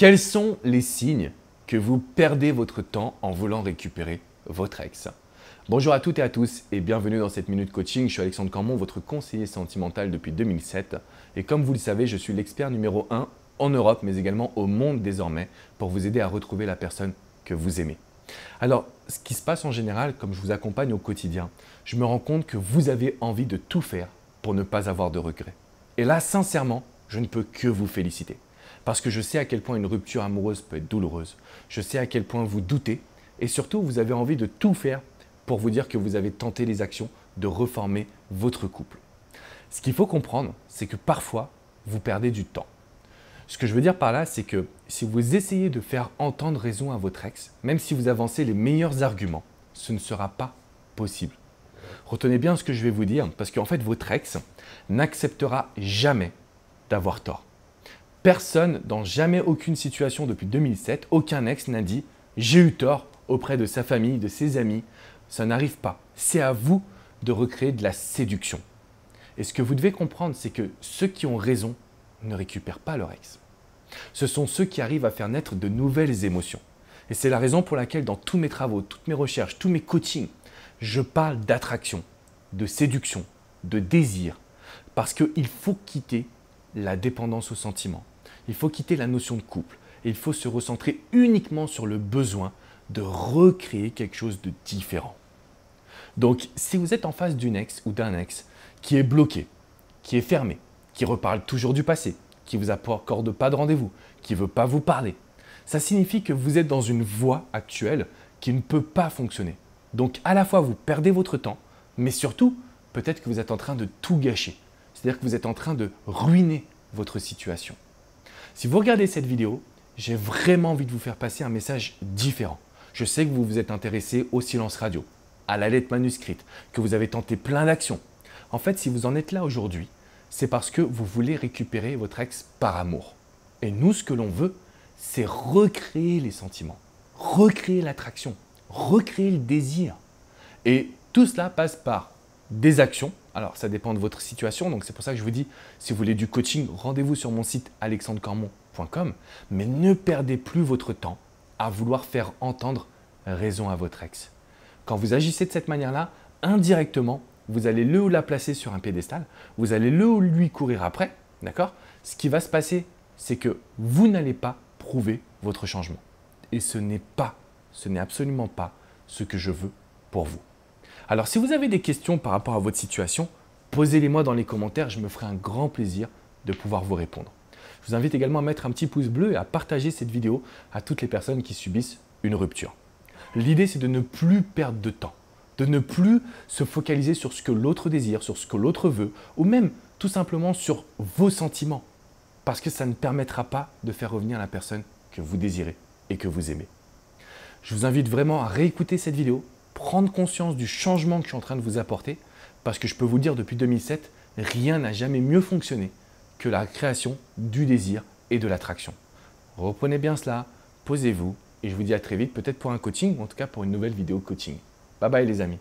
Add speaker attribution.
Speaker 1: Quels sont les signes que vous perdez votre temps en voulant récupérer votre ex? Bonjour à toutes et à tous et bienvenue dans cette Minute Coaching. Je suis Alexandre Camon, votre conseiller sentimental depuis 2007. Et comme vous le savez, je suis l'expert numéro 1 en Europe, mais également au monde désormais, pour vous aider à retrouver la personne que vous aimez. Alors, ce qui se passe en général, comme je vous accompagne au quotidien, je me rends compte que vous avez envie de tout faire pour ne pas avoir de regrets. Et là, sincèrement, je ne peux que vous féliciter. Parce que je sais à quel point une rupture amoureuse peut être douloureuse. Je sais à quel point vous doutez et surtout vous avez envie de tout faire pour vous dire que vous avez tenté les actions de reformer votre couple. Ce qu'il faut comprendre, c'est que parfois, vous perdez du temps. Ce que je veux dire par là, c'est que si vous essayez de faire entendre raison à votre ex, même si vous avancez les meilleurs arguments, ce ne sera pas possible. Retenez bien ce que je vais vous dire, parce qu'en fait, votre ex n'acceptera jamais d'avoir tort. Personne, dans jamais aucune situation depuis 2007, aucun ex n'a dit « j'ai eu tort » auprès de sa famille, de ses amis. Ça n'arrive pas. C'est à vous de recréer de la séduction. Et ce que vous devez comprendre, c'est que ceux qui ont raison ne récupèrent pas leur ex. Ce sont ceux qui arrivent à faire naître de nouvelles émotions. Et c'est la raison pour laquelle dans tous mes travaux, toutes mes recherches, tous mes coachings, je parle d'attraction, de séduction, de désir. Parce qu'il faut quitter la dépendance aux sentiments. Il faut quitter la notion de couple. Et il faut se recentrer uniquement sur le besoin de recréer quelque chose de différent. Donc, si vous êtes en face d'une ex ou d'un ex qui est bloqué, qui est fermé, qui reparle toujours du passé, qui ne vous accorde pas de rendez-vous, qui ne veut pas vous parler, ça signifie que vous êtes dans une voie actuelle qui ne peut pas fonctionner. Donc, à la fois, vous perdez votre temps, mais surtout, peut-être que vous êtes en train de tout gâcher. C'est-à-dire que vous êtes en train de ruiner votre situation. Si vous regardez cette vidéo, j'ai vraiment envie de vous faire passer un message différent. Je sais que vous vous êtes intéressé au silence radio, à la lettre manuscrite, que vous avez tenté plein d'actions. En fait, si vous en êtes là aujourd'hui, c'est parce que vous voulez récupérer votre ex par amour. Et nous, ce que l'on veut, c'est recréer les sentiments, recréer l'attraction, recréer le désir. Et tout cela passe par des actions. Alors, ça dépend de votre situation, donc c'est pour ça que je vous dis, si vous voulez du coaching, rendez-vous sur mon site alexandrecormon.com, mais ne perdez plus votre temps à vouloir faire entendre raison à votre ex. Quand vous agissez de cette manière-là, indirectement, vous allez le ou la placer sur un piédestal, vous allez le ou lui courir après, d'accord? Ce qui va se passer, c'est que vous n'allez pas prouver votre changement. Et ce n'est absolument pas ce que je veux pour vous. Alors, si vous avez des questions par rapport à votre situation, posez-les-moi dans les commentaires, je me ferai un grand plaisir de pouvoir vous répondre. Je vous invite également à mettre un petit pouce bleu et à partager cette vidéo à toutes les personnes qui subissent une rupture. L'idée, c'est de ne plus perdre de temps, de ne plus se focaliser sur ce que l'autre désire, sur ce que l'autre veut, ou même tout simplement sur vos sentiments, parce que ça ne permettra pas de faire revenir la personne que vous désirez et que vous aimez. Je vous invite vraiment à réécouter cette vidéo, prendre conscience du changement que je suis en train de vous apporter, parce que je peux vous dire depuis 2007, rien n'a jamais mieux fonctionné que la création du désir et de l'attraction. Reprenez bien cela, posez-vous et je vous dis à très vite, peut-être pour un coaching ou en tout cas pour une nouvelle vidéo coaching. Bye bye les amis.